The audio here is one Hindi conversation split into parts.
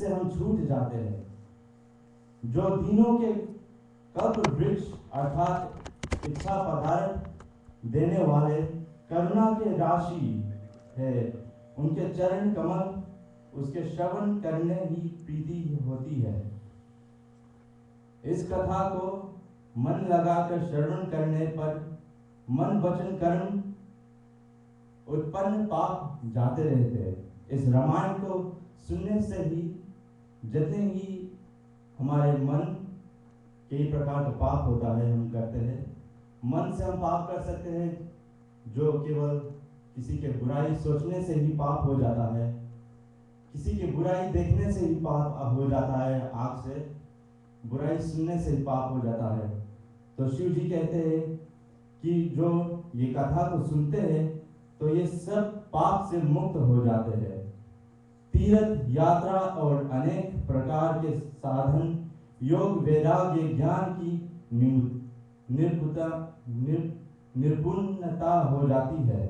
से हम छूट जाते हैं। जो दिनों के कल्प वृक्ष अर्थात इच्छा पदार्थ देने वाले करुणा के राशि है, उनके चरण कमल उसके श्रवण करने ही प्रीति होती है। इस कथा को मन लगाकर श्रवण करने पर मन वचन कर्म उत्पन्न पाप जाते रहते हैं। इस रामायण को सुनने से ही जितने ही हमारे मन कई प्रकार का पाप होता है हम करते हैं। मन से हम पाप कर सकते हैं, जो केवल किसी के बुराई सोचने से ही पाप हो जाता है, किसी की बुराई देखने से ही पाप हो जाता है, आँख से बुराई सुनने से ही पाप हो जाता है। तो शिव जी कहते हैं कि जो ये कथा को सुनते हैं तो ये सब पाप से मुक्त हो जाते हैं। तीर्थ यात्रा और अनेक प्रकार के साधन योग वैराग्य ज्ञान की निपुणता हो जाती है।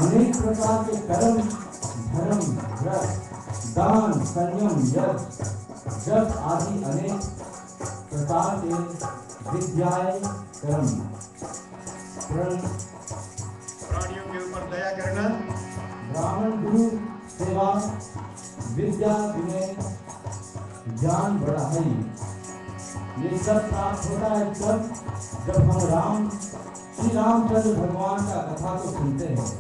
अनेक प्रकार के कर्म, धर्म, व्रत, दान, संयम, यज्ञ, जप आदि अनेक प्रकार के विद्याएं कर्म। प्राणियों के ऊपर दया करना, ब्राह्मण गुरु सेवा, विद्या विनय, ज्ञान बढ़ाई, ये सब प्राप्त होता है तब जब हम श्री रामचंद्र भगवान का कथा को सुनते हैं।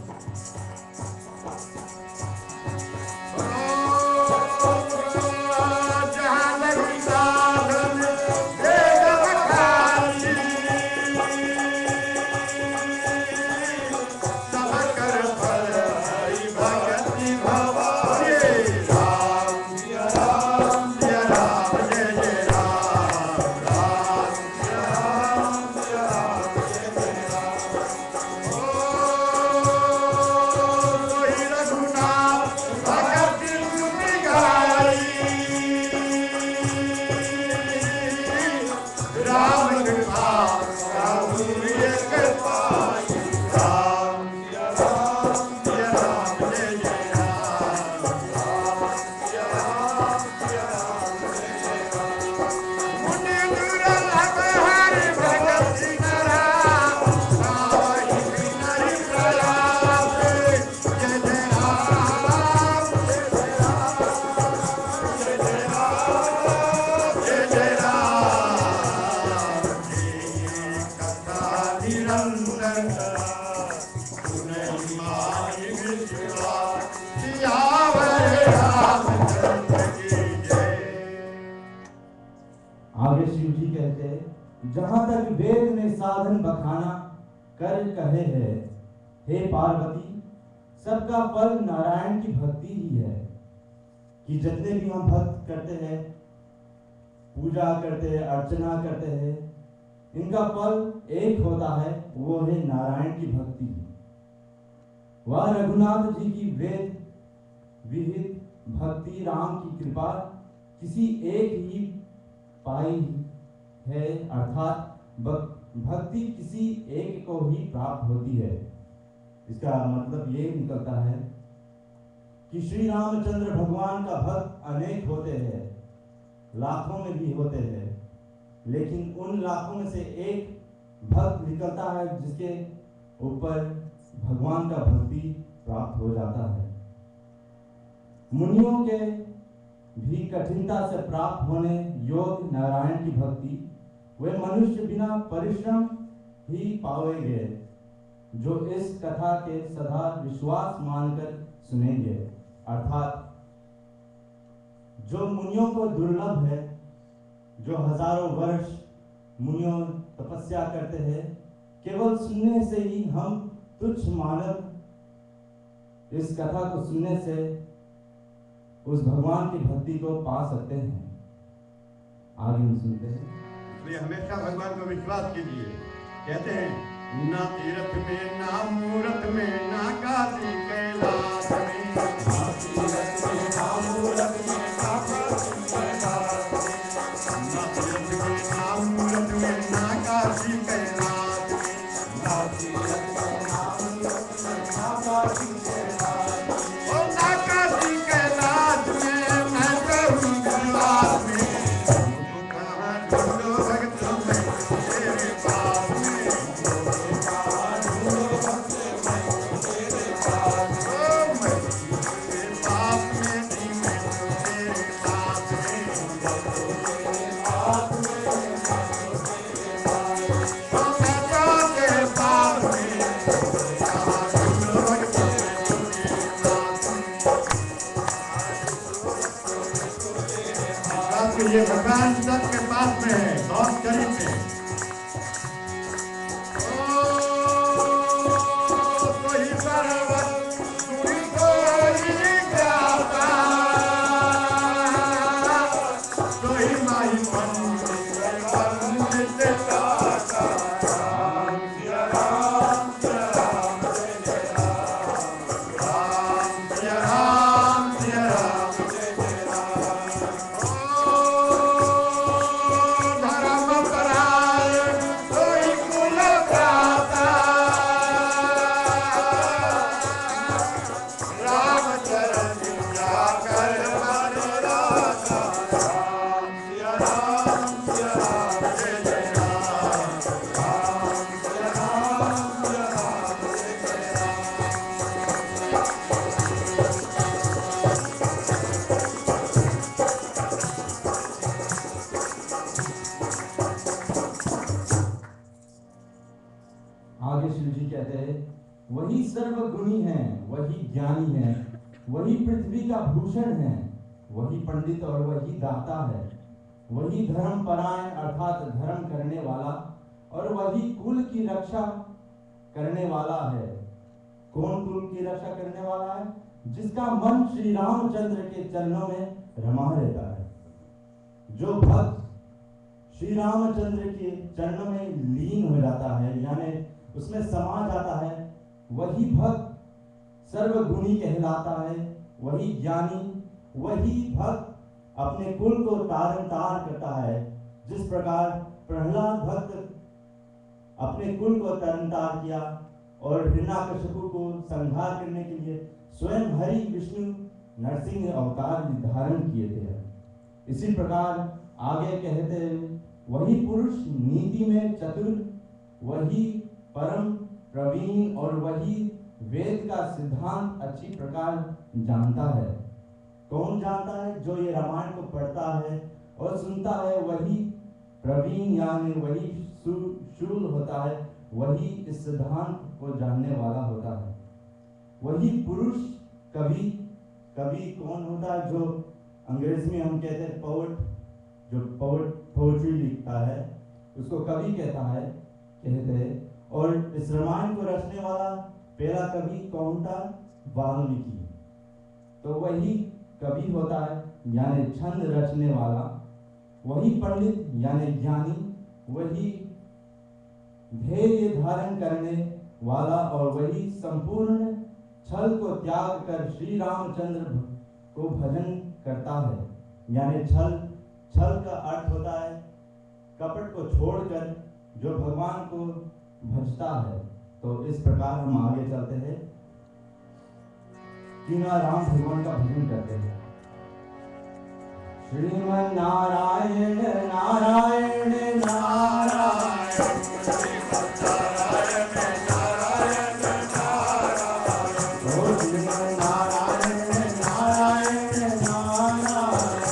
आगे शिव जी कहते हैं, जहां तक वेद में साधन बखाना कर कहे है, हे पार्वती सबका फल नारायण की भक्ति ही है। कि जितने भी हम भक्त करते हैं, पूजा करते हैं, अर्चना करते हैं, इनका फल एक होता है, वो है नारायण की भक्ति। वह रघुनाथ जी की वेद विहित भक्ति राम की कृपा किसी एक ही पाई है, अर्थात भक्ति किसी एक को ही प्राप्त होती है। इसका मतलब ये निकलता है कि श्री रामचंद्र भगवान का भक्त अनेक होते हैं, लाखों में भी होते हैं, लेकिन उन लाखों में से एक भक्त निकलता है जिसके ऊपर भगवान का भक्ति प्राप्त हो जाता है। मुनियों के भी कठिनता से प्राप्त होने योग नारायण की भक्ति वे मनुष्य बिना परिश्रम ही पाएंगे, जो इस कथा के सदा विश्वास मानकर सुनेंगे। अर्थात जो मुनियों को दुर्लभ है, जो हजारों वर्ष मुनियों तपस्या करते हैं, केवल सुनने से ही हम तुच्छ मानव इस कथा को सुनने से उस भगवान की भक्ति को पा सकते हैं। आगे हम सुनते हैं। इसलिए हमेशा भगवान को विश्वास कीजिए। कहते हैं ना तीर्थ में, ना मूरत में, ना काशी कैलाश में, ना तीर्थ में, ना मूरत में, ना काशी कैलाश में, ना तीर्थ में, ना मूरत में, ना काशी कैलाश में, ना तीर्थ में, ना मूरत में, ना काशी कैलाश में, ओ ना काशी कैलाश में मैं कहूँ विश्वास में, तुमको कहाँ ढूंढो भगत मैं तेरे पास में, तुमको कहाँ ढूंढो भगत मैं तेरे पास में, ओ मैं तेरे पास में थी, मैं तो तेरे पास में, मैं तो तेरे पास में, मैं तो तेरे पास में, ओ मैं तो तेरे पास में, कहाँ ढूंढो भगत मैं तेरे पास में। ये भगवान सबके पास में है, बहुत करीब में। ओ कोई पर्वत कोई गाता, कोई माही पंडित गाता, राम सिया राम सिया राम जय जय राम, राम सिया राम सिया राम जय जय राम। धर्म परायण कोई कुल भ्राता, राम चरण जाकर मन राता, राम सिया राम जय जय राम, राम सिया राम जय जय राम। आगे शिव जी कहते हैं, वही सर्वगुणी है, वही ज्ञानी है, वही पृथ्वी का भूषण है, वही पंडित और वही दाता है, वही धर्म परायण अर्थात धर्म करने वाला और वही कुल की रक्षा करने वाला है। कौन कुल की रक्षा करने वाला है? जिसका मन श्री रामचंद्र के चरणों में रमा रहता है। जो भक्त श्री रामचंद्र के चरणों में लीन हो जाता है, यानी उसमें समा जाता है, वही भक्त सर्वगुणी कहलाता है, वही ज्ञानी, वही भक्त अपने कुल को तारण तार करता है। जिस प्रकार प्रहलाद भक्त अपने कुल को तारण तार किया और हिरण्याकशिपु को संहार करने के लिए स्वयं हरि विष्णु नरसिंह अवतार धारण किए थे। इसी प्रकार आगे कहते हैं, वही पुरुष नीति में चतुर, वही परम प्रवीण और वही वेद का सिद्धांत अच्छी प्रकार जानता है। कौन जानता है? जो ये रामायण को पढ़ता है और सुनता है, वही प्रवीण यानी वही शूल होता है, वही इस सिद्धांत को जानने वाला होता है। वही पुरुष कवि, कवि कौन होता है? जो अंग्रेजी में हम कहते हैं पोएट, जो पोएट्री लिखता है उसको कवि कहता है, कहते हैं। और इस रामायण को रचने वाला पहला कवि कौन था? वाल्मीकि। तो वही कवि होता है यानी छंद रचने वाला, वही पंडित यानी ज्ञानी, वही धैर्य धारण करने वाला और वही संपूर्ण छल को त्याग कर श्री रामचंद्र को भजन करता है। यानी छल का अर्थ होता है कपट को छोड़कर जो भगवान को भजता है। तो इस प्रकार हम आगे चलते हैं, क्यों ना राम भगवान का भजन करते हैं। श्रीमन नारायण नारायण नारायण, श्रीमन नारायण नारायण नारायण, ओ श्रीमन नारायण नारायण नारायण,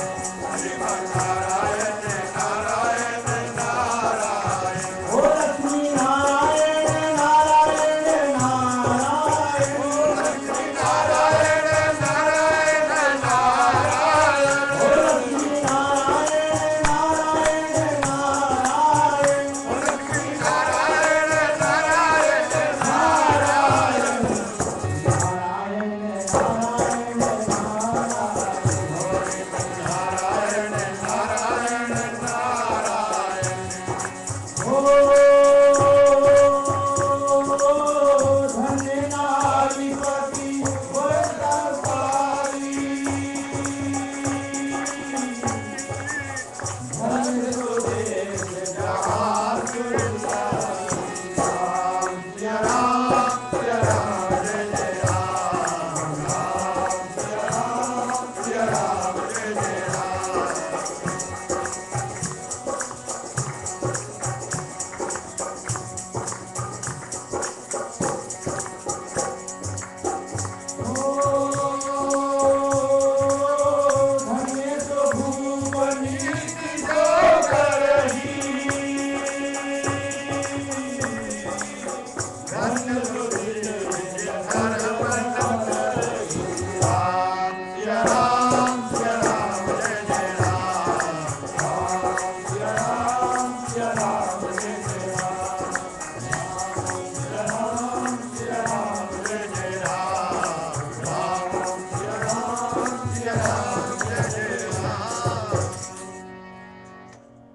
श्रीमन नारायण नारायण नारायण, ओ लक्ष्मी नारायण नारायण नारायण, ओ लक्ष्मी नारायण नारायण नारायण, ओ लक्ष्मी नारायण नारायण नारायण, ओ लक्ष्मी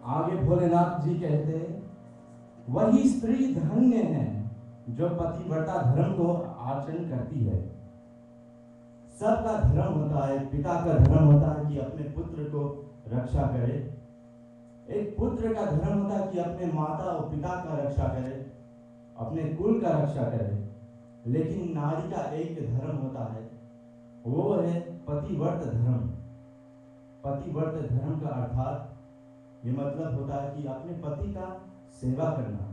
आगे भोलेनाथ जी कहते वही स्त्री धन्य है जो पतिव्रता धर्म को आचरण करती है। सबका धर्म होता है, पिता का धर्म होता है कि अपने पुत्र को रक्षा करे, एक पुत्र का धर्म होता है कि अपने माता और पिता का रक्षा करे, अपने कुल का रक्षा करे। लेकिन नारी का एक धर्म होता है, वो है पतिव्रत धर्म। पतिव्रत धर्म का अर्थात ये मतलब होता है कि अपने पति का सेवा करना,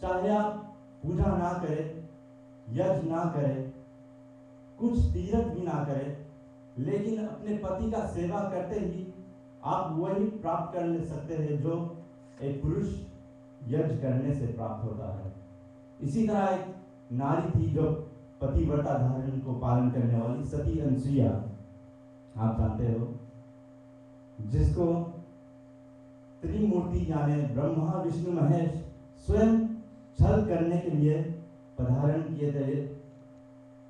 चाहे आप पूजा ना करें, यज्ञ ना करें, कुछ तीर्थ भी ना करें, लेकिन अपने पति का सेवा करते ही आप वही प्राप्त कर ले सकते हैं जो एक पुरुष यज्ञ करने से प्राप्त होता है। इसी तरह एक नारी थी जो पतिव्रता धर्म को पालन करने वाली, सती अनसुईया, आप जानते हो, जिसको त्रिमूर्ति यानी ब्रह्मा विष्णु महेश स्वयं छल करने के लिए पधारण किए थे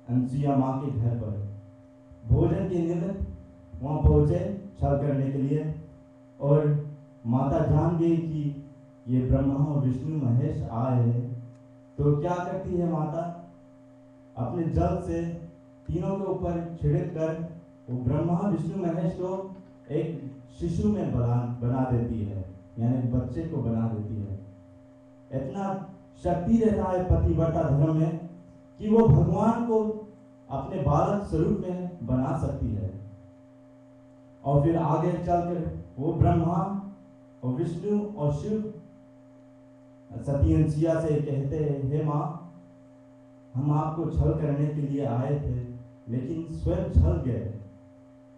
अनसुईया माँ के घर पर। भोजन के निमित्त वहाँ पहुँचे छल करने के लिए, और माता जान गई कि ये ब्रह्मा और विष्णु महेश आए हैं, तो क्या करती है माता, अपने जल से तीनों के ऊपर छिड़क कर वो ब्रह्मा विष्णु महेश को एक शिशु में बना देती है, यानी बच्चे को बना देती है। इतना शक्ति रहता है पतिव्रता धर्म में कि वो भगवान को अपने बालक स्वरूप में बना सकती है। और फिर आगे चलकर वो ब्रह्मा और विष्णु और शिव सती अनसुईया से कहते हैं, हे माँ, हम आपको छल करने के लिए आए थे, लेकिन स्वयं छल गए,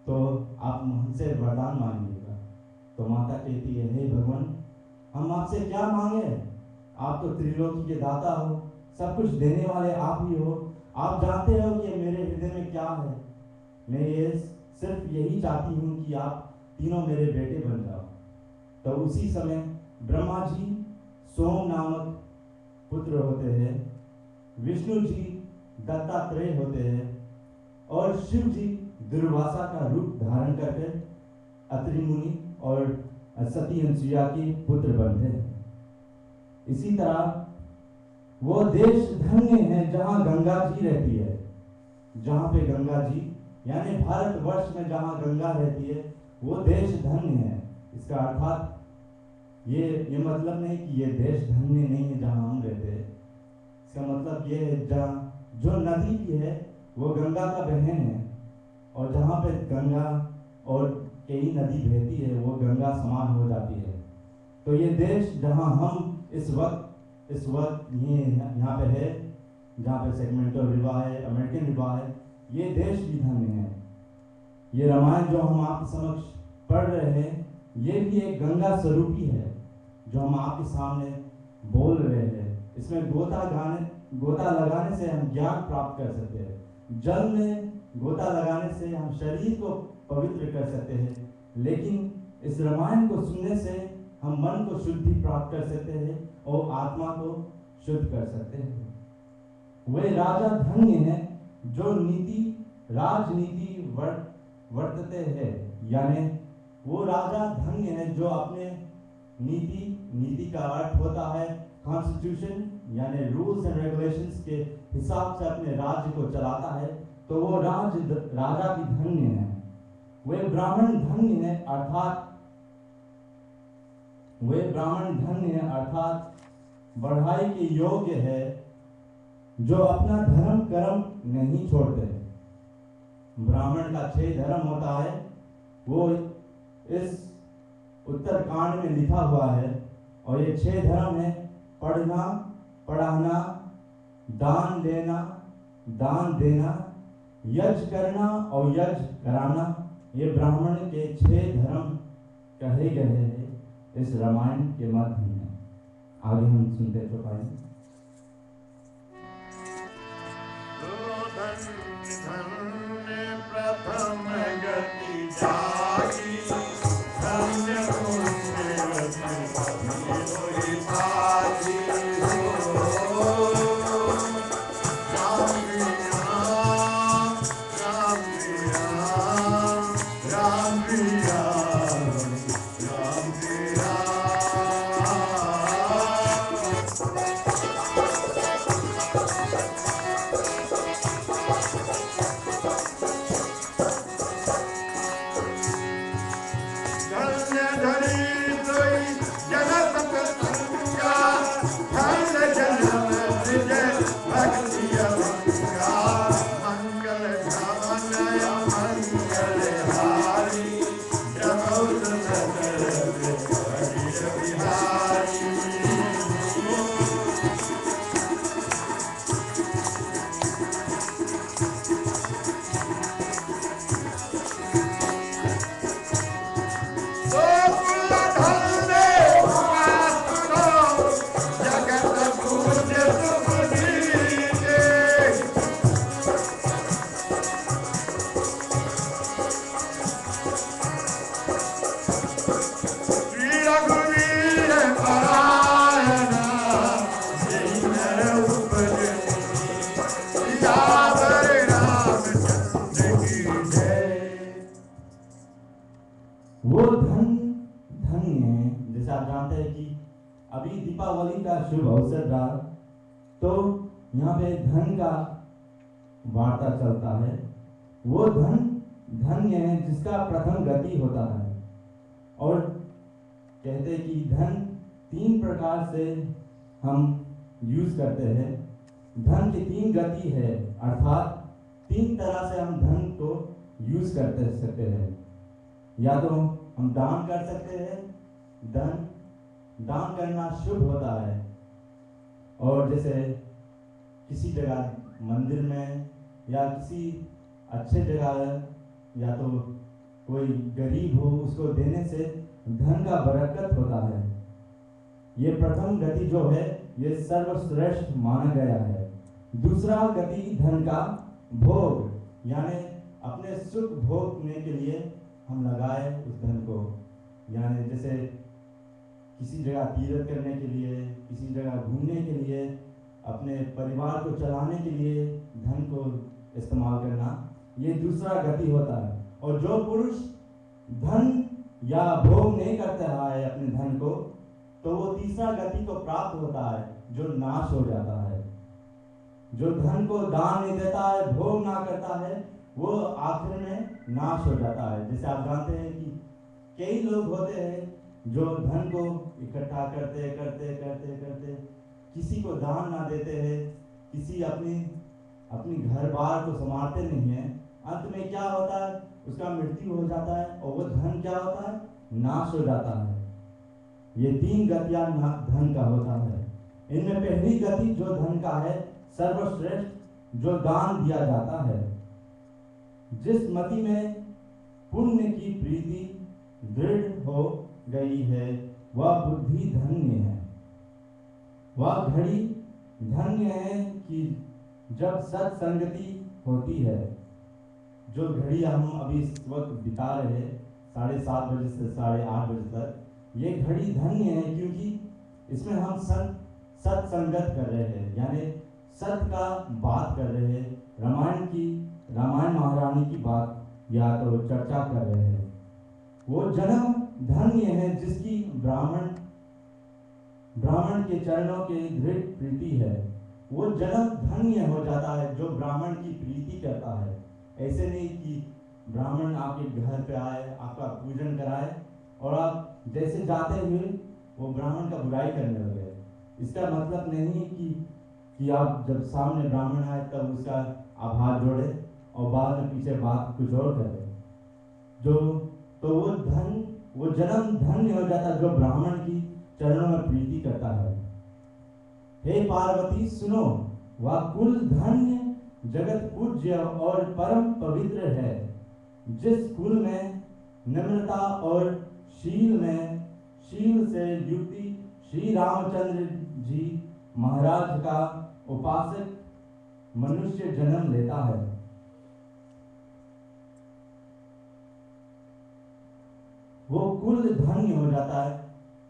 तो आप हमसे वरदान मांगिएगा। तो माता कहती है, हे भगवान, हम आपसे क्या मांगे, आप तो त्रिलोकी के दाता हो, सब कुछ देने वाले आप ही हो, आप जानते हो कि मेरे हृदय में क्या है। मैं ये सिर्फ यही चाहती हूँ कि आप तीनों मेरे बेटे बन जाओ। तो उसी समय ब्रह्मा जी सोम नामक पुत्र होते हैं, विष्णु जी दत्तात्रेय होते हैं, और शिव जी दुर्वासा का रूप धारण करके अत्रि मुनि और सती अनसुईया के पुत्र बनते हैं। इसी तरह वो देश धन्य है जहाँ गंगा जी रहती है। जहाँ पे गंगा जी यानी भारतवर्ष में जहाँ गंगा रहती है वो देश धन्य है। इसका अर्थात ये मतलब नहीं कि ये देश धन्य नहीं है जहाँ हम रहते हैं। इसका मतलब ये है जहाँ जो नदी भी है वो गंगा का बहन है, और जहाँ पे गंगा और कई नदी बहती है वो गंगा समान हो जाती है। तो ये देश जहाँ हम इस वक्त ये यहाँ पे है, जहाँ पे सेगमेंटल विवाह है, अमेरिकन विवाह है, ये देश भी धन्य है। ये रामायण जो हम आपके समक्ष पढ़ रहे हैं, ये भी एक गंगा स्वरूपी है जो हम आपके सामने बोल रहे हैं। इसमें गोता लगाने से हम ज्ञान प्राप्त कर सकते हैं, जल में गोता लगाने से हम शरीर को पवित्र कर सकते हैं, लेकिन इस रामायण को सुनने से हम मन को शुद्धि प्राप्त कर सकते हैं और आत्मा को शुद्ध कर सकते हैं। वे राजा धन्य हैं जो राजनीति वर्तते हैं, यानी वो राजा धन्य है जो अपने नीति का अर्थ होता है कॉन्स्टिट्यूशन यानी रूल्स एंड रेगुलेशंस के हिसाब से अपने राज्य को चलाता है, तो वो राजा भी धन्य है। वे ब्राह्मण धन्य है अर्थात बढ़ाई के योग्य है, जो अपना धर्म कर्म नहीं छोड़ते। ब्राह्मण का 6 धर्म होता है, वो इस उत्तरकांड में लिखा हुआ है, और ये 6 धर्म है पढ़ना, पढ़ाना, दान देना, यज्ञ करना और यज्ञ कराना। ये ब्राह्मण के 6 धर्म कहे गए हैं इस रामायण के माध्यम में। आगे हम सुनते चौपाई। दीपावली का शुभ अवसर रहा, तो यहाँ पे धन का वार्ता चलता है। वो धन्य है जिसका प्रथम गति होता है। और कहते हैं कि धन 3 प्रकार से हम यूज करते हैं। धन की 3 गति है, अर्थात 3 तरह से हम धन को यूज करते सकते हैं। या तो हम दान कर सकते हैं, दान करना शुभ होता है। और जैसे किसी जगह मंदिर में या किसी अच्छे जगह या तो कोई गरीब हो, उसको देने से धन का बरकत होता है। ये प्रथम गति जो है ये सर्वश्रेष्ठ माना गया है। दूसरा गति धन का भोग, यानी अपने सुख भोगने के लिए हम लगाए उस धन को। यानी जैसे किसी जगह तीर्थ करने के लिए, किसी जगह घूमने के लिए, अपने परिवार को चलाने के लिए धन को इस्तेमाल करना, ये दूसरा गति होता है। और जो पुरुष धन या भोग नहीं करता है अपने धन को, तो वो तीसरा गति को प्राप्त होता है, जो नाश हो जाता है। जो धन को दान नहीं देता है, भोग ना करता है, वो आखिर में नाश हो जाता है। जैसे आप जानते हैं कि कई लोग होते हैं जो धन को इकट्ठा करते करते करते करते किसी को दान ना देते हैं, किसी अपनी घर बार को संभालते नहीं है। अंत में क्या होता है, उसका मृत्यु हो जाता है और वो धन क्या होता है, नाश हो जाता है। ये 3 गतियां धन का होता है। इनमें पहली गति जो धन का है, सर्वश्रेष्ठ, जो दान दिया जाता है। जिस मति में पुण्य की प्रीति दृढ़ हो गई है, वह बुद्धि धन्य है। वह घड़ी धन्य है कि जब सत्संगति होती है। जो घड़ी हम अभी इस वक्त बिता रहे हैं 7:30 बजे से 8:30 बजे तक, ये घड़ी धन्य है क्योंकि इसमें हम सत्संगत कर रहे हैं, यानी सत्य का बात कर रहे हैं। रामायण महारानी की बात या तो चर्चा कर रहे हैं। वो जन्म धन्य है जिसकी ब्राह्मण के चरणों के दृढ़ प्रीति है। वो जन्म धन्य हो जाता है जो ब्राह्मण की प्रीति करता है। ऐसे नहीं कि ब्राह्मण आपके घर पे आए, आपका पूजन कराए और आप जैसे जाते हुए वो ब्राह्मण का बुराई करने लगे। इसका मतलब नहीं कि आप जब सामने ब्राह्मण आए तब उसका आभार जोड़े और बाद में पीछे बात कुछ और करे। तो वो जन्म धन्य हो जाता है जो ब्राह्मण की चरणों में प्रीति करता है। हे पार्वती सुनो, वह कुल धन्य, जगत पूज्य और परम पवित्र है। जिस कुल में नम्रता और शील से युक्ति श्री रामचंद्र जी महाराज का उपासक मनुष्य जन्म लेता है, वो कुल धन्य हो जाता है।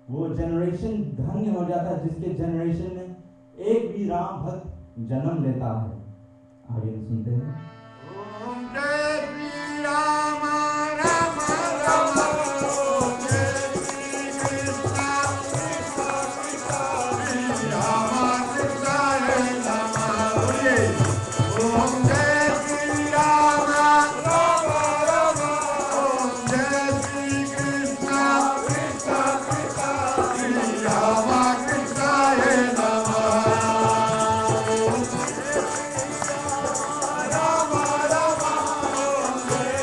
वो जनरेशन धन्य हो जाता है जिसके जनरेशन में एक भी राम भक्त जन्म लेता है। आगे सुनते हैं। ओम जय श्री राम राम राम, ओम जय श्री कृष्ण कृष्ण कृष्ण, श्री राम कृष्ण राम। बोलिए ओम जय श्री राम राम राम, ओम जय श्री कृष्ण कृष्ण कृष्ण, श्री राम कृष्ण राम। राम राम, ओम जय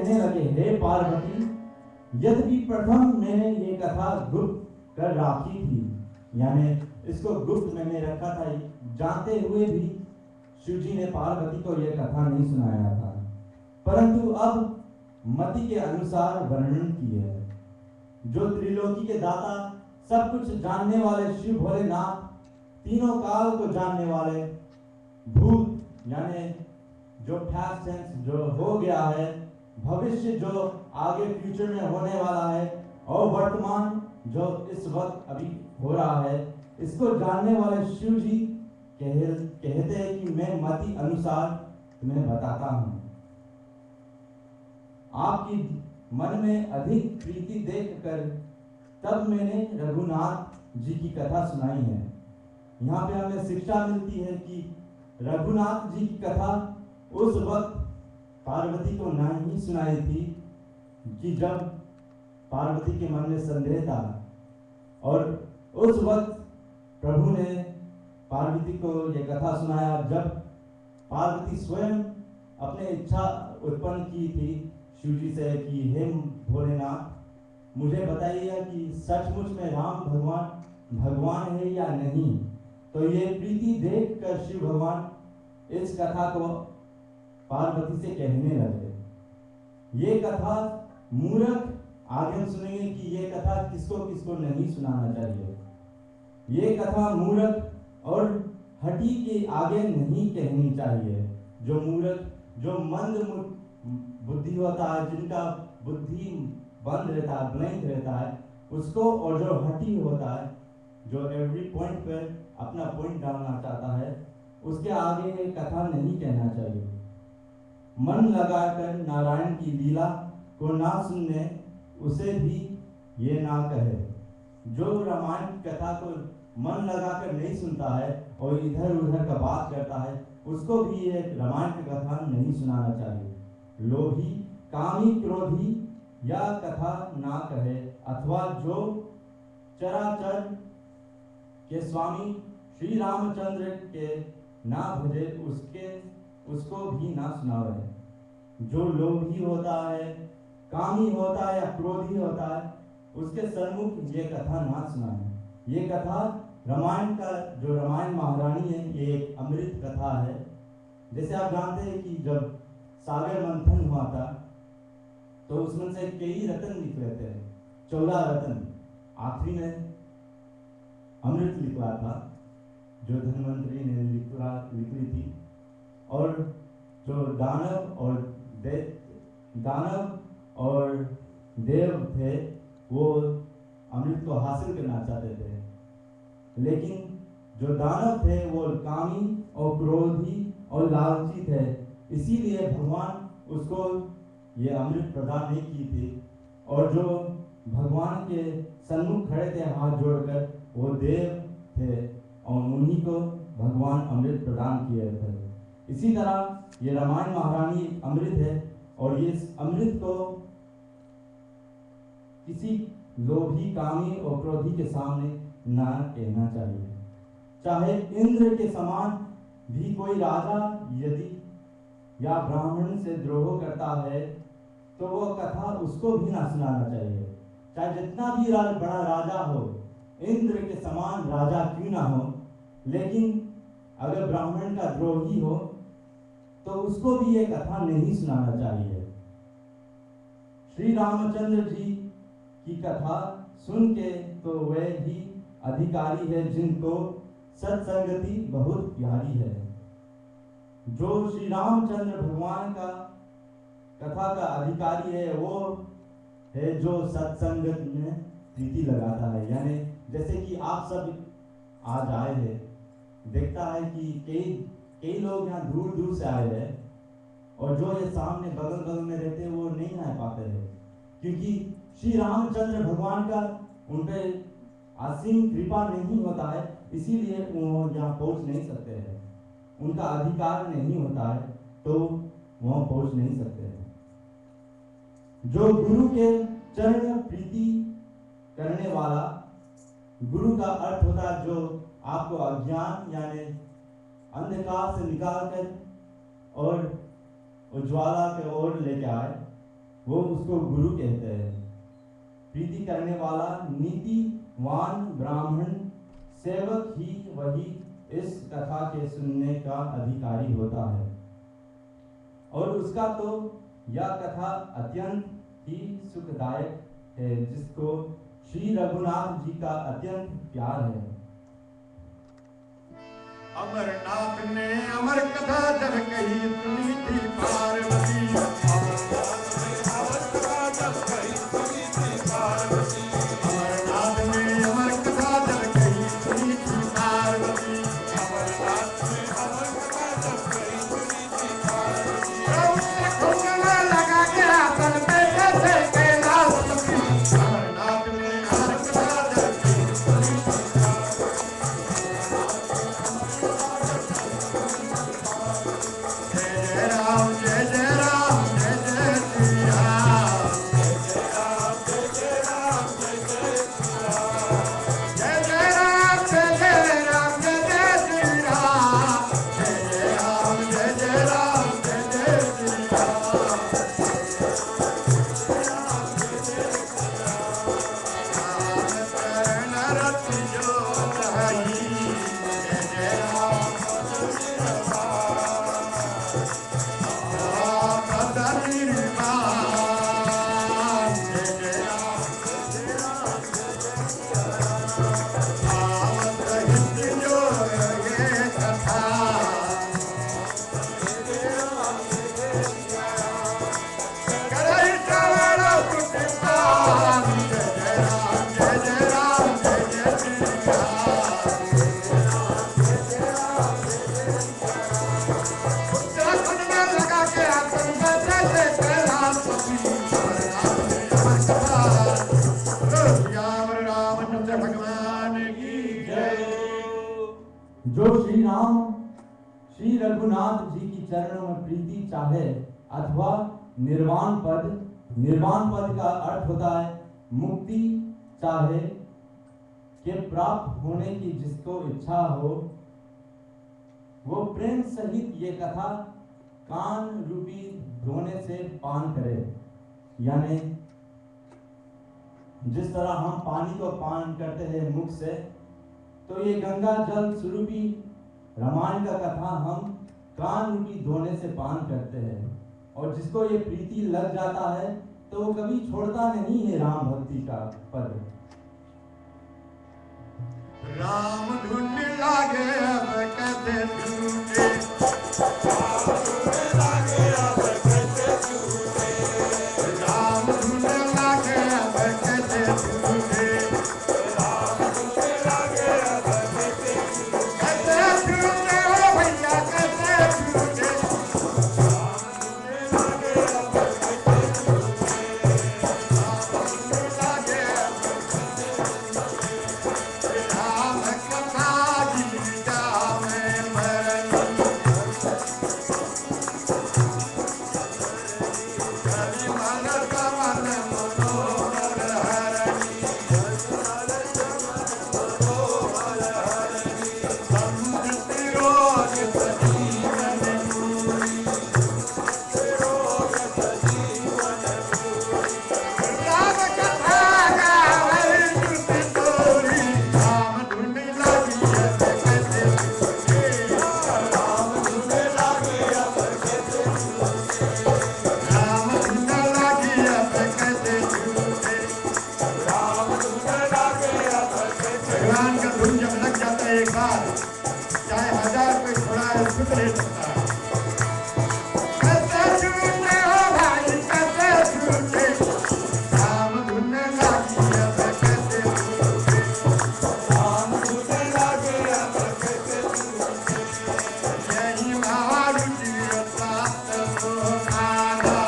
कहने लगे, हे पार्वती, यद्यपि प्रथम मैंने ये कथा गुप्त कर राखी थी, यानी इसको गुप्त मैंने रखा था, जानते हुए भी शिव जी ने पार्वती को यह कथा नहीं सुनाया था, परंतु अब मति के अनुसार वर्णन किए है। जो त्रिलोकी के दाता, सब कुछ जानने वाले शिव भोलेनाथ, तीनों काल को जानने वाले, भूत यानी जो पास्ट टेंस जो हो गया है, भविष्य जो आगे फ्यूचर में होने वाला है, और वर्तमान जो इस वक्त अभी हो रहा है, इसको जानने वाले शिव जी कहते हैं कि मैं मति अनुसार तुम्हें बताता हूं। आपकी मन में अधिक प्रीति देखकर तब मैंने रघुनाथ जी की कथा सुनाई है। यहाँ पे हमें शिक्षा मिलती है कि रघुनाथ जी की कथा उस वक्त पार्वती को नहीं सुनाई थी कि जब पार्वती के मन में संदेह था, और उस वक्त प्रभु ने पार्वती को यह कथा सुनाया जब पार्वती स्वयं अपने इच्छा उत्पन्न की थी शिव जी से कि हे भोलेनाथ, मुझे बताइए कि सचमुच में राम भगवान है या नहीं। तो ये प्रीति देखकर शिव भगवान इस कथा को पार्वती से कहने लगे। ये कथा मूर्ख, आगे हम सुनेंगे कि ये कथा किसको किसको नहीं सुनाना चाहिए। ये कथा मूर्ख और हठी के आगे नहीं कहनी चाहिए। जो मूर्ख, जो मंद बुद्धि होता है, जिनका बुद्धि बंद रहता है, ब्लैंक रहता है, उसको, और जो हठी होता है, जो एवरी पॉइंट पर अपना पॉइंट डालना चाहता है, उसके आगे ये कथा नहीं कहना चाहिए। मन लगाकर नारायण की लीला को ना सुनने, उसे भी ये ना कहे। जो रामायण कथा को मन लगाकर नहीं सुनता है और इधर उधर का बात करता है, उसको भी ये रामायण की कथा नहीं सुनाना चाहिए। लोभी, कामी, क्रोधी या कथा ना कहे, अथवा जो चराचर के स्वामी श्री रामचंद्र के ना भजे, उसको भी ना सुनावे। जो लोभी होता है, कामी होता है या क्रोधी होता है, उसके सन्मुख ये कथा ना सुनाए। ये कथा रामायण का, जो रामायण महारानी है, ये एक अमृत कथा है। जैसे आप जानते हैं कि जब सागर मंथन हुआ था तो उसमें से कई रत्न निकले थे, 14 रत्न। आखिरी में अमृत निकला था जो धन्वंतरी ने लिखी थी, और जो दानव और देव थे वो अमृत को हासिल करना चाहते थे, लेकिन जो दानव थे वो कामी और क्रोधी और लालची थे, इसीलिए भगवान उसको ये अमृत प्रदान नहीं की थी। और जो भगवान के सन्मुख खड़े थे हाथ जोड़कर, वो देव थे और उन्हीं को भगवान अमृत प्रदान किए थे। इसी तरह ये रामायण महारानी अमृत है, और ये अमृत को किसी लोभी, कामी और क्रोधी के सामने ना कहना चाहिए। चाहे इंद्र के समान भी कोई राजा यदि या ब्राह्मण से द्रोह करता है तो वो कथा उसको भी ना सुनाना चाहिए। चाहे जितना भी बड़ा राजा हो, इंद्र के समान राजा क्यों ना हो, लेकिन अगर ब्राह्मण का द्रोही हो तो उसको भी ये कथा नहीं सुनाना चाहिए। श्री रामचंद्र जी की कथा सुन के तो वे ही अधिकारी है जिनको सत्संगति बहुत प्यारी है। जो श्री रामचंद्र भगवान का कथा का अधिकारी है, वो है जो सत्संगत में प्रीति लगाता है। यानी जैसे कि आप सब आज आए हैं, देखता है कि कई लोग यहाँ दूर दूर से आए हैं, और जो ये सामने बगल में रहते हैं वो नहीं आ पाते हैं, क्योंकि श्री रामचंद्र भगवान का उन पे असीम कृपा नहीं होता है, इसीलिए वो यहाँ पहुँच नहीं सकते हैं। उनका अधिकार नहीं होता है तो वहाँ पहुँच नहीं सकते हैं। जो गुरु के चरण प्रीति करने वाला, गुरु का अर्थ होता है जो आपको अज्ञान यानी अंधकार से निकाल कर और उज्ज्वला के ओर लेके आए, वो उसको गुरु कहते हैं। प्रीति करने वाला नीतिवान ब्राह्मण सेवक ही वही इस कथा के सुनने का अधिकारी होता है, और उसका तो यह कथा अत्यंत ही सुखदायक है, जिसको श्री रघुनाथ जी का अत्यंत प्यार है। अमरनाथ ने अमर कथा जब कही सुनी थी पार्वती, अमरनाथ ने अमर कथा जब कही सुनी थी पार्वती, लगा के आसन पे जैसे कैलाशपति, अमरनाथ ने अमर कथा जब कही सुनी थी जय राम जय जय राम जय जय श्री राम, जय जय राम जय जय श्री राम, जय जय राम जय जय राम जय जय श्री राम, जय जय राम जय जय राम जय जय श्री राम, राम चरण रति जो रही, जय जय राम जो श्री राम श्री रघुनाथ जी की चरणों में प्रीति चाहे अथवा निर्वाण पद का अर्थ होता है मुक्ति चाहे के प्राप्त होने की जिसको इच्छा हो, वो प्रेम सहित ये कथा कान रूपी धोने से पान करे। यानी जिस तरह हम पानी को पान करते हैं मुख से, तो ये गंगा जल स्वरूपी रामायण का कथा हम कान रूपी धोने से पान करते हैं, और जिसको ये प्रीति लग जाता है तो वो कभी छोड़ता नहीं है राम भक्ति का पद। राम धुन लागे अब कैसे छूटे, राम धुन लागे अब कैसे छूटे, राम धुन लागे अब कैसे छूटे, राम धुन लागे अब कैसे छूटे हो भैया कैसे छूटे, राम धुन लागे अब कैसे छूटे, राम धुन लागे अब राम कथा गीता में भरनी, कवि मन कमल मनोहर हरणी, समुद्र तिरोगत जीवन पूरी, राम कथा गावै श्रुति तोरी, राम धुन लागी अब कैसे छूटे, राम धुन लागी अब कैसे छूटे, राम धुन लागी अब कैसे छूटे, राम धुन लागी अब कैसे। भगवान का धुन जब लग जाता है एक बार, चाहे 1000 कोई थोड़ा है सुध नहीं सकता। कैसे छूटे हो भाई कैसे छूटे, राम धुन लागी अब कैसे छूटे, राम धुन लागी अब कैसे छूटे, यही महारुचि प्राप्त हो पाना,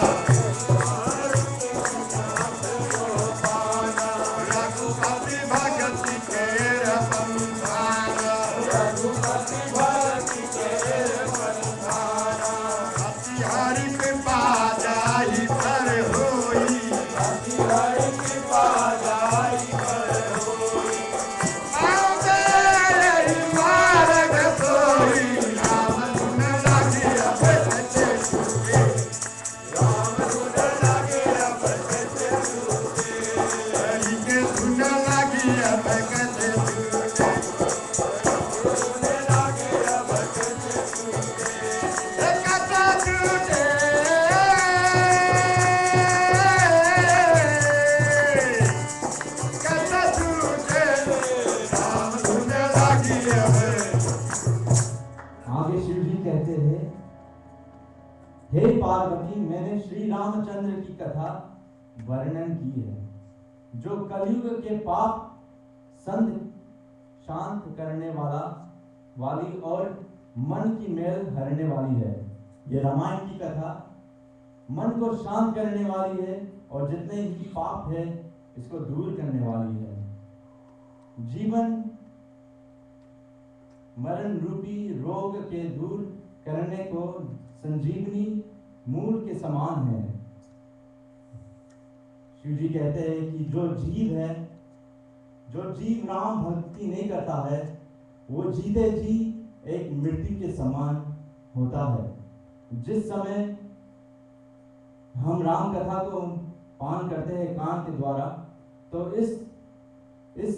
रघुपति भगत के रतनधारा, रघुपति भगत के रतनधारा, अति हरि कृपा जाहि पर होई, अति हरि कृपा जाहि पर होई, आवे मार्ग सोई, राम धुन लागी अब कैसे छूटे, राम धुन लागी अब हे पार्वती, मैंने श्री रामचंद्र की कथा वर्णन की है, जो कलयुग के पाप संत शांत करने वाली और मन की मेल हरने वाली है। ये रामायण की कथा मन को शांत करने वाली है और जितने भी पाप है इसको दूर करने वाली है। जीवन मरण रूपी रोग के दूर करने को संजीवनी मूल के समान है। शिव जी कहते हैं कि जो जीव राम भक्ति नहीं करता है वो जीते जी एक मृत्यु के समान होता है। जिस समय हम राम कथा को पान करते हैं कान के द्वारा, तो इस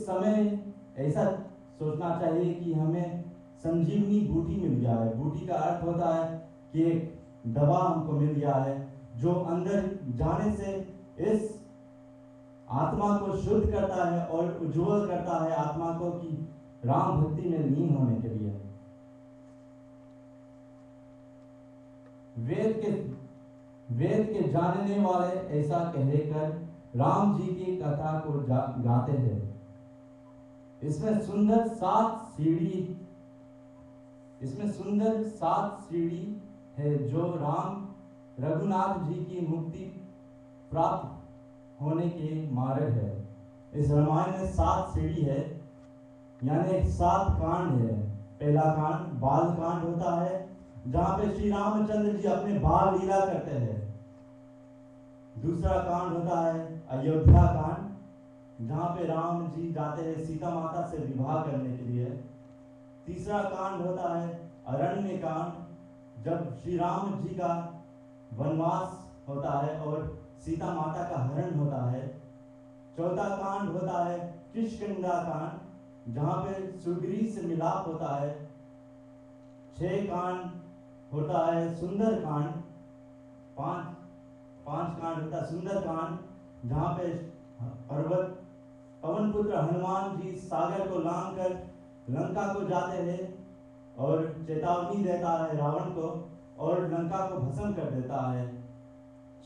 समय ऐसा सोचना चाहिए कि हमें संजीवनी बूटी मिल गया है। बूटी का अर्थ होता है कि एक दवा हमको मिल गया है जो अंदर जाने से इस आत्मा को शुद्ध करता है और उज्जवल करता है आत्मा को कि राम भक्ति में लीन होने के लिए। वेद के जानने वाले ऐसा कहकर राम जी की कथा को गाते हैं। इसमें सुंदर सात सीढ़ी है जो राम रघुनाथ जी की मुक्ति प्राप्त होने के मार्ग है। इस रामायण में 7 सीढ़ी है, यानी 7 कांड है। पहला कांड बाल कांड होता है, जहां पे श्री रामचंद्र जी अपने बाल लीला करते हैं। दूसरा कांड होता है अयोध्या कांड, जहां पे राम जी जाते हैं सीता माता से विवाह करने के लिए। तीसरा कांड होता है अरण्य कांड, जब श्री राम जी का वनवास होता है और सीता माता का हरण होता है। चौथा कांड होता है किष्किंधा कांड, जहां पे सुग्रीव से मिलाप होता है। 6 कांड होता है सुंदर कांड। 5 कांड होता है सुंदर कांड, जहां पे पवन पुत्र हनुमान जी सागर को लांग कर लंका को जाते हैं और चेतावनी देता है रावण को और लंका को भस्म कर देता है।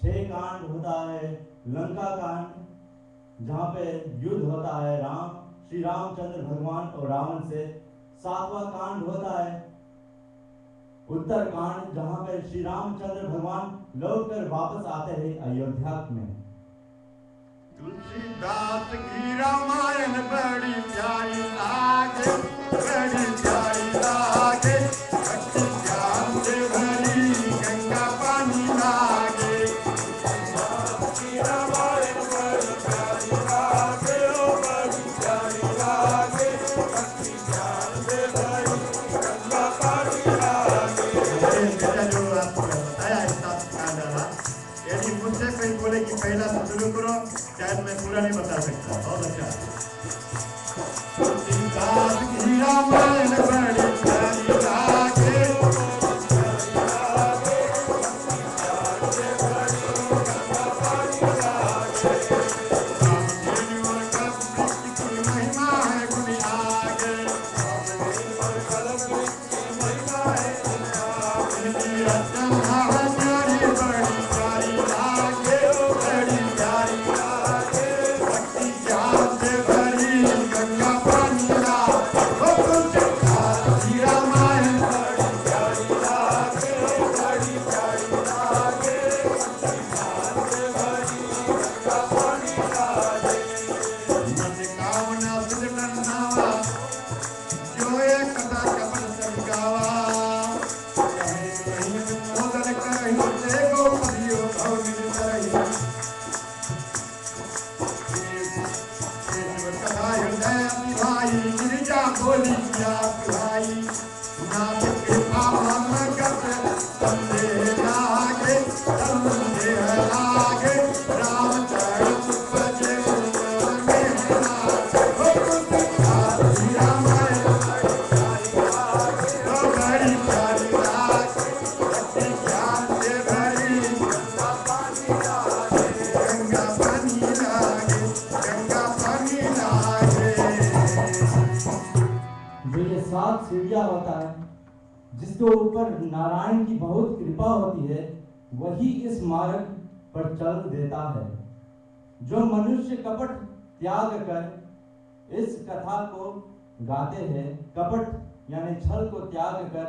6 कांड होता है लंका कांड, जहां पे युद्ध होता है श्री रामचंद्र भगवान और रावण से। 7वां कांड होता है उत्तर कांड, जहां पे श्री रामचंद्र भगवान लौटकर वापस आते हैं अयोध्या में। तुलसीदास की रामायण बड़ी प्यारी लागे, बड़ी प्यारी लागे, भक्ति ज्ञान से भरी गंगा पानी लागे। की रामायण बड़ी प्यारी लागे, बड़ी प्यारी लागे, भक्ति ज्ञान से भरी गंगा पानी लागे। जो आपको बताया यदि मुझसे कोई बोले कि पहला से शुरू करो, शायद मैं पूरा नहीं बता सकता। बहुत अच्छा। तुलसीदास की रामायण बड़ी प्यारी लागे, महिमा है गुण आगे, बोली क्या भाई नाथ कृपा मगत संदेह लागे, संदेह लागे, रामचरित बजे में लागे। तुलसीदास रामायण बड़ी प्यारी लागे, भक्ति ज्ञान से भरी गंगा पानी लागे, गंगा पानी लागे, गंगा पानी लागे। जो ये 7 सीढ़ियां होता है, जिसके ऊपर नारायण की बहुत कृपा होती है, वही इस मार्ग पर चल देता है। जो मनुष्य कपट त्याग कर इस कथा को गाते हैं, कपट यानी छल को त्याग कर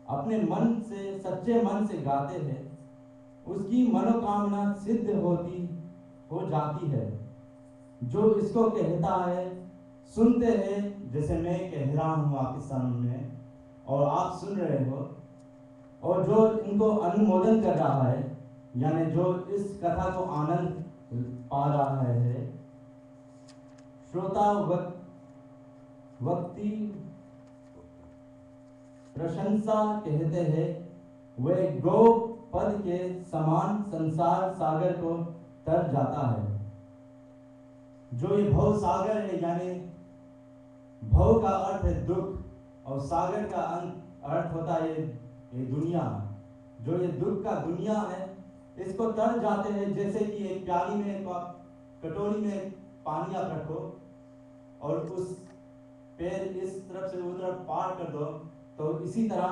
अपने मन से, सच्चे मन से गाते हैं, उसकी मनोकामना सिद्ध हो जाती है। जो इसको कहता है, सुनते हैं, जैसे मैं कह रहा हूँ आपके सामने और आप सुन रहे हो, और जो इनको अनुमोदन कर रहा है, यानी जो इस कथा को आनंद पा रहा है, श्रोता वक्ति प्रशंसा कहते हैं, वे गो पद के समान संसार सागर को तर जाता है। जो ये भव सागर है, यानी भव का अर्थ है दुख और सागर का अर्थ होता है ये दुनिया। जो ये दुख का दुनिया है, इसको तर जाते हैं। जैसे कि एक प्याली में, कटोरी में पानी आप रखो और उस पैर इस तरफ से उस तरफ पार कर दो, तो इसी तरह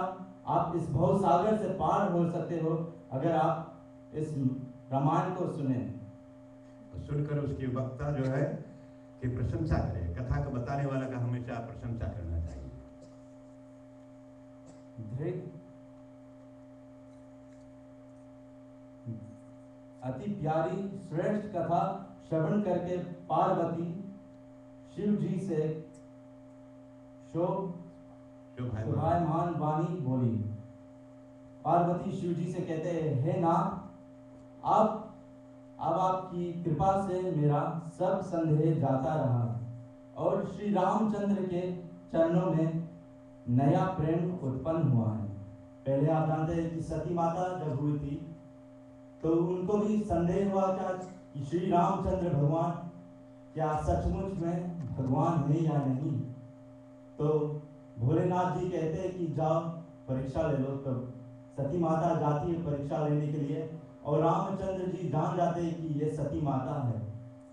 आप इस भव सागर से पार हो सकते हो अगर आप इस रामायण को सुने। सुनकर उसकी वक्ता जो है कि प्रशंसा करे। कथा को बताने वाला का हमेशा प्रशंसा करना चाहिए। अति प्यारी श्रेष्ठ कथा श्रवण करके पार्वती शिव जी से शोभायमान वाणी बोली। पार्वती शिव जी से कहते हैं, हे नाथ, अब आपकी कृपा से मेरा सब संदेह जाता रहा और श्री रामचंद्र के चरणों में नया प्रेम उत्पन्न हुआ है। पहले आप जानते हैं कि सती माता जब हुई थी तो उनको भी संदेह हुआ क्या कि श्री रामचंद्र भगवान क्या सचमुच में भगवान है या नहीं। तो भोलेनाथ जी कहते हैं कि जाओ परीक्षा ले लो। तो सती माता जाती है परीक्षा लेने के लिए और रामचंद्र जी जान जाते हैं कि ये सती माता है।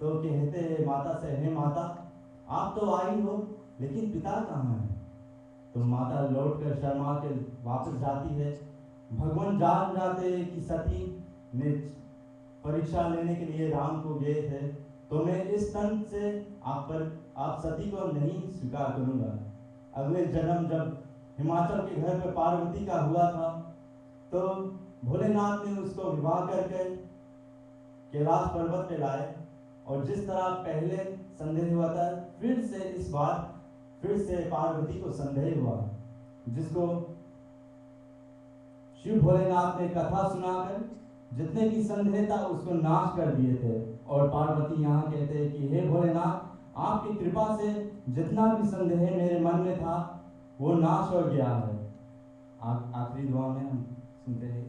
तो कहते हैं माता से, हे माता, आप तो आई हो लेकिन पिता कहाँ है। तो माता लौटकर शर्मा के वापस जाती है। भगवान जान जाते हैं कि सती ने परीक्षा लेने के लिए राम को गए थे, तो मैं इस तंत्र से आप सती को नहीं स्वीकार करूंगा। अगले जन्म जब हिमाचल के घर पे पार्वती का हुआ था, तो भोलेनाथ ने उसको विवाह करके कैलाश पर्वत पे लाए और जिस तरह पहले संदेह हुआ था, फिर से इस बार फिर से पार्वती को संदेह हुआ, जिसको शिव भोलेनाथ ने कथा सुनाकर जितने भी संदेह था उसको नाश कर दिए थे। और पार्वती यहाँ कहते हैं कि हे भोलेनाथ, आपकी कृपा से जितना भी संदेह मेरे मन में था वो नाश हो गया है। आखिरी दुआ में हम सुनते हैं,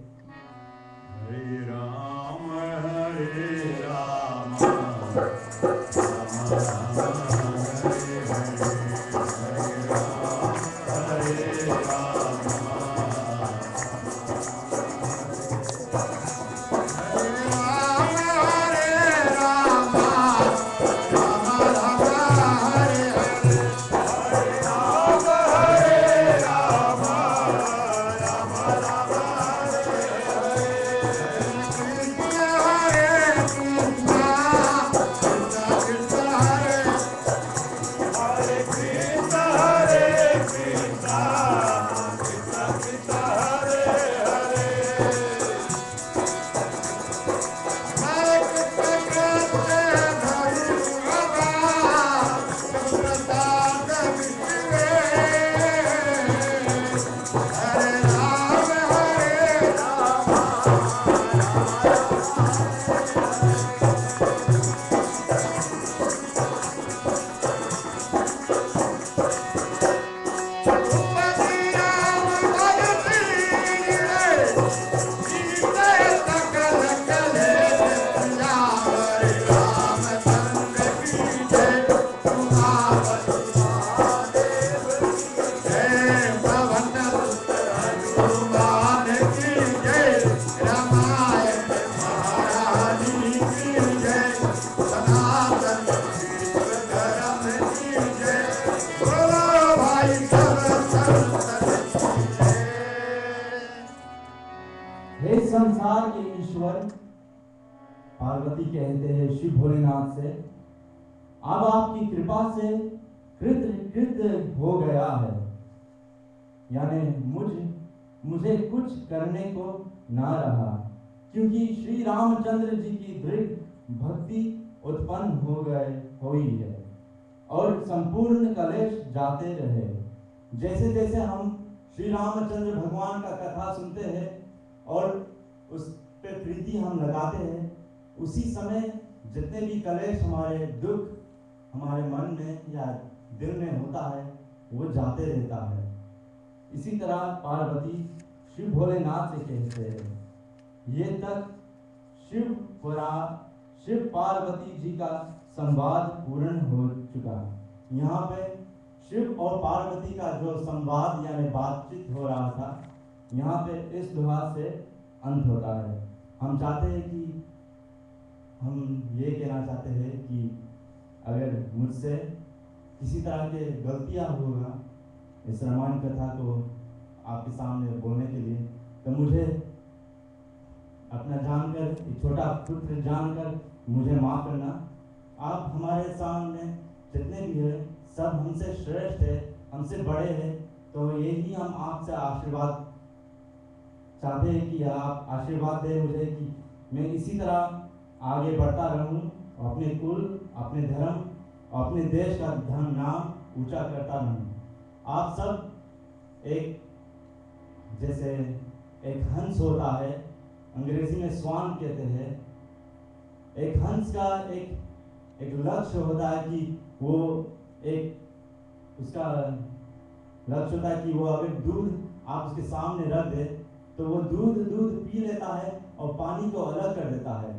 हरे राम हरे राम संसार के ईश्वर पार्वती कहते हैं शिव भोलेनाथ से, अब आपकी कृपा से कृत हो गया है, यानी मुझे कुछ करने को ना रहा, क्योंकि श्री रामचंद्र जी की दृढ़ भक्ति उत्पन्न हुई है और संपूर्ण कलेश जाते रहे। जैसे जैसे हम श्री रामचंद्र भगवान का कथा सुनते हैं और उस पे प्रीति हम लगाते हैं, उसी समय जितने भी कलेश हमारे दुख हमारे मन में या दिल में होता है वो जाते रहता है। इसी तरह पार्वती शिव भोलेनाथ से कहते हैं, ये तक शिव पार्वती जी का संवाद पूर्ण हो चुका। यहाँ पे शिव और पार्वती का जो संवाद यानी बातचीत हो रहा था, यहाँ पे इस दोहा से अंत होता है। हम चाहते हैं कि हम ये कहना चाहते हैं कि अगर मुझसे किसी तरह के गलतियाँ होगा इस रामायण कथा को आपके सामने बोलने के लिए, तो मुझे अपना जानकर, एक छोटा पुत्र जानकर मुझे माफ़ करना। आप हमारे सामने जितने भी हैं सब हमसे श्रेष्ठ है, हमसे बड़े हैं, तो यही हम आपसे आशीर्वाद चाहते हैं कि आप आशीर्वाद दें मुझे कि मैं इसी तरह आगे बढ़ता रहूं और अपने कुल, अपने धर्म और अपने देश का नाम ऊंचा करता रहूं। आप सब एक जैसे एक हंस होता है, अंग्रेजी में स्वान कहते हैं, एक हंस का एक लक्ष्य होता है कि वो एक उसका लक्ष्य होता है कि वो अगर दूध आप उसके सामने रख दे तो वो दूध पी लेता है और पानी को अलग कर देता है।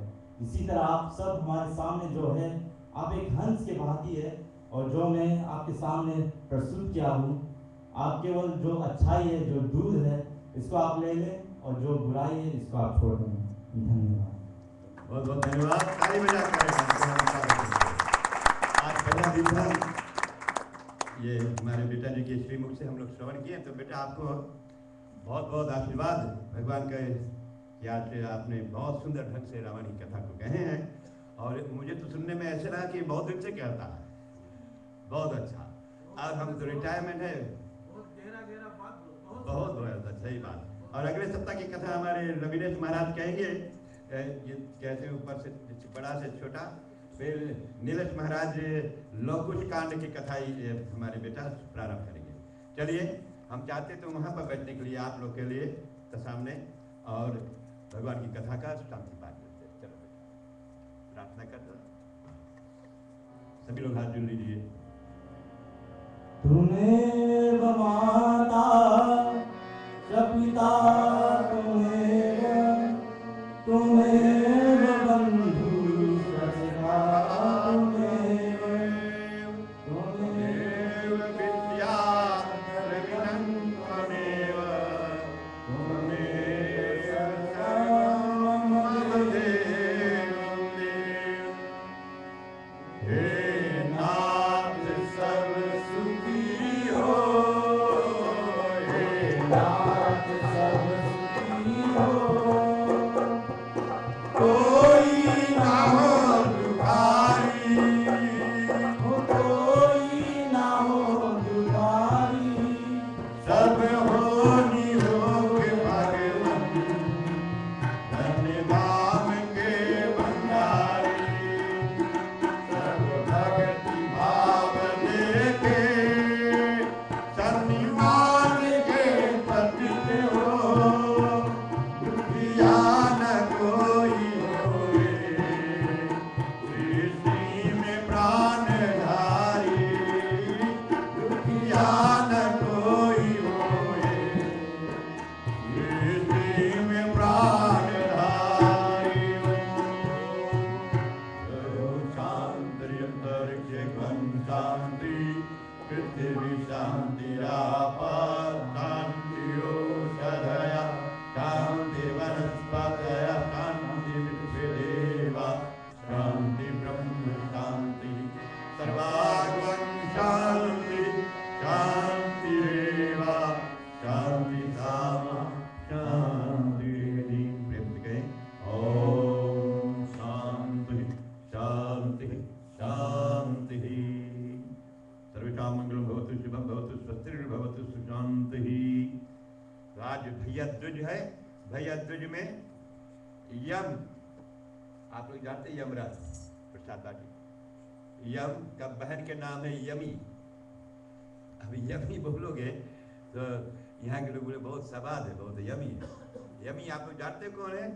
इसी तरह आप सब हमारे सामने जो है, आप एक हंस के भांति है, और जो मैं आपके सामने प्रस्तुत किया हूँ, आप केवल जो अच्छाई है, जो दूध है, इसको आप ले लें और जो बुराई है इसको आप छोड़ दें। धन्यवाद। बहुत बहुत धन्यवाद। ताली बजाकर आज पहला दिन था, ये हमारे बेटा जी के श्रीमुख से हम लोग श्रवण किए, तो बेटा आपको बहुत बहुत आशीर्वाद भगवान का याद से आपने बहुत सुंदर ढंग से रावण की कथा को कहे हैं, और मुझे तो सुनने में ऐसे रहा कि बहुत दिन से कहता है। बहुत अच्छा। और हम तो रिटायरमेंट है, बहुत बहुत सही बात। और अगले सप्ताह की कथा हमारे रविनेश महाराज कहेंगे, ये कहते हैं ऊपर से बड़ा से छोटा, फिर नीलेश महाराज लौकुश कांड की कथा ही हमारे बेटा प्रारंभ करेंगे। चलिए, हम चाहते तो वहाँ पर बैठने के लिए आप लोग के लिए तो सामने और भगवान की कथा का शांति पाठ करते हैं। चलो बेटा, प्रार्थना कर दो, सभी लोग हाथ जोड़ लीजिए। तुम्हें माता पिता, तुम्हें बंधु सखा, तुम्हें विद्या विनंतमेव, तुम्हें हे नाथ सर्व सुखी हो यम, आप लोग जानते हैं यमराज प्रसाद बाटी, यम का बहन के नाम है यमी। अभी यमी बोलोगे तो यहाँ के लोग बोले बहुत सवाद है, बहुत यमी है। यमी आप लोग जानते कौन है?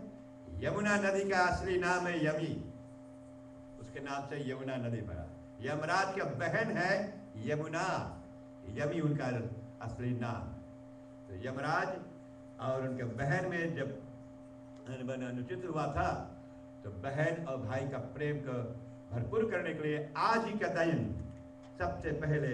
यमुना नदी का असली नाम है यमी, उसके नाम से यमुना नदी पड़ा। यमराज का बहन है यमुना, यमी उनका असली नाम। तो यमराज और उनके बहन में जब अनुचित हुआ था तो बहन और भाई का प्रेम को भरपूर करने के लिए आज ही का दिन सबसे पहले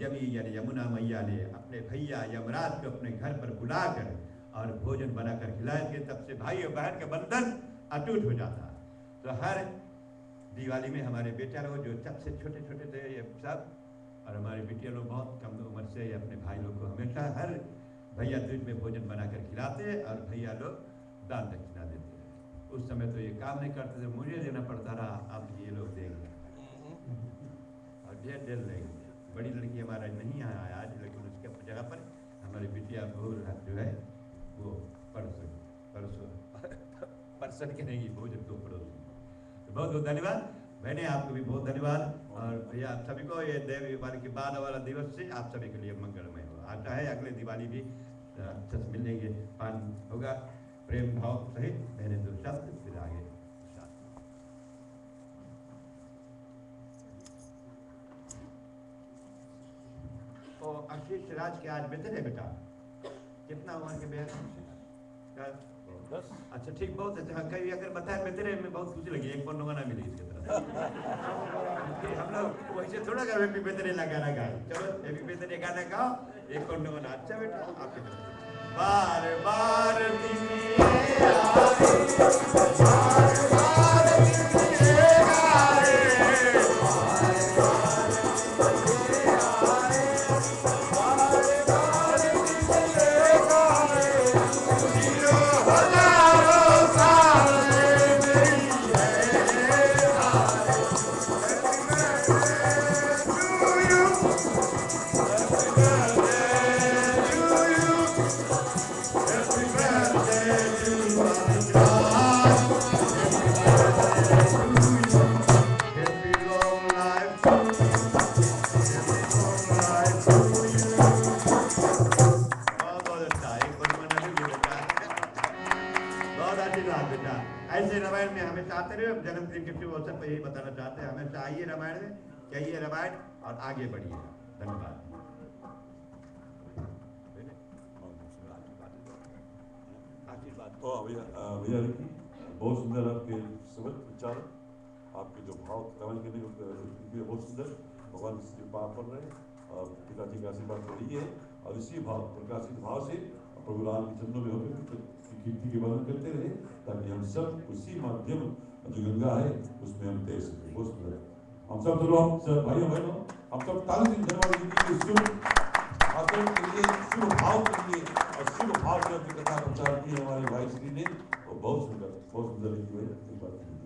यमी यानी यमुना मैया ने अपने भैया यमराज को अपने घर पर बुलाकर और भोजन बनाकर खिलाएंगे। तब से भाई और बहन का बंधन अटूट हो जाता। तो हर दिवाली में हमारे बेटा लोग जो सबसे छोटे छोटे थे ये सब, और हमारी बेटियां लोग बहुत कम उम्र से अपने भाई लोग को हमेशा हर भैया दूज में भोजन बनाकर खिलाते और भैया लोग दान दक्षिणा देते। उस समय तो ये काम नहीं करते थे, मुझे देना पड़ता रहा, अब ये लोग देंगे और ढेर ढेर लेंगे। बड़ी लड़की हमारा नहीं आया आज, लेकिन उसके जगह पर हमारी बिटिया बहू जो है वो परसों करेंगी भोजन को पड़ोसी। तो बहुत बहुत धन्यवाद बहने, आपको भी बहुत धन्यवाद। और भैया आप सभी को ये देव दिवाली के बाद वाला दिवस से आप सभी के लिए मंगलमय हो। आता है अगले दिवाली भी अच्छे से मिलेंगे, पान होगा प्रेम भाव सहित। मैंने दो शब्द फिर आगे तो आशीष राज के आज बेहतर है बेटा, कितना उम्र के बेहतर? 10। अच्छा ठीक, बहुत अच्छा। कहीं अगर बताए बेहतर है, मैं बहुत खुशी लगी। एक पन्नों ना मिली इसके तरफ हम लोग वैसे थोड़ा गा हैप्पी बर्थडे गाना गाओ। चलो हैप्पी बर्थडे गाना गाओ, एक पन्नों ना। अच्छा बेटा आपके तरफ बार बार जन्मदिन के शुभ अवसर पर यही बताना चाहते हैं, हमेशा आइए रामायण में, कहिए रामायण और आगे बढ़िए। धन्यवाद। भैया भैया बहुत सुंदर आपके समझ विचार, आपके जो भाव कमेंट करने के बहुत सुंदर। भगवान श्री पाप पढ़ रहे हैं और पिताजी का आशीर्वाद तो रही है, और इसी भाव प्रकाशित भाव से प्रभु राम के चरणों में होकर कीर्ति के वर्णन करते रहे, ताकि हम सब उसी माध्यम जो गंगा है उसमें हम तैर सके। बहुत सुंदर। हम सब चलो, हम सब भाइयों बहनों, हम सब 40 दिन जनवरी के शुभ आचरण के लिए, शुभ भाव के लिए और शुभ भाव से अपनी कथा प्रचार की हमारे भाई श्री ने, और बहुत सुंदर लिखी है।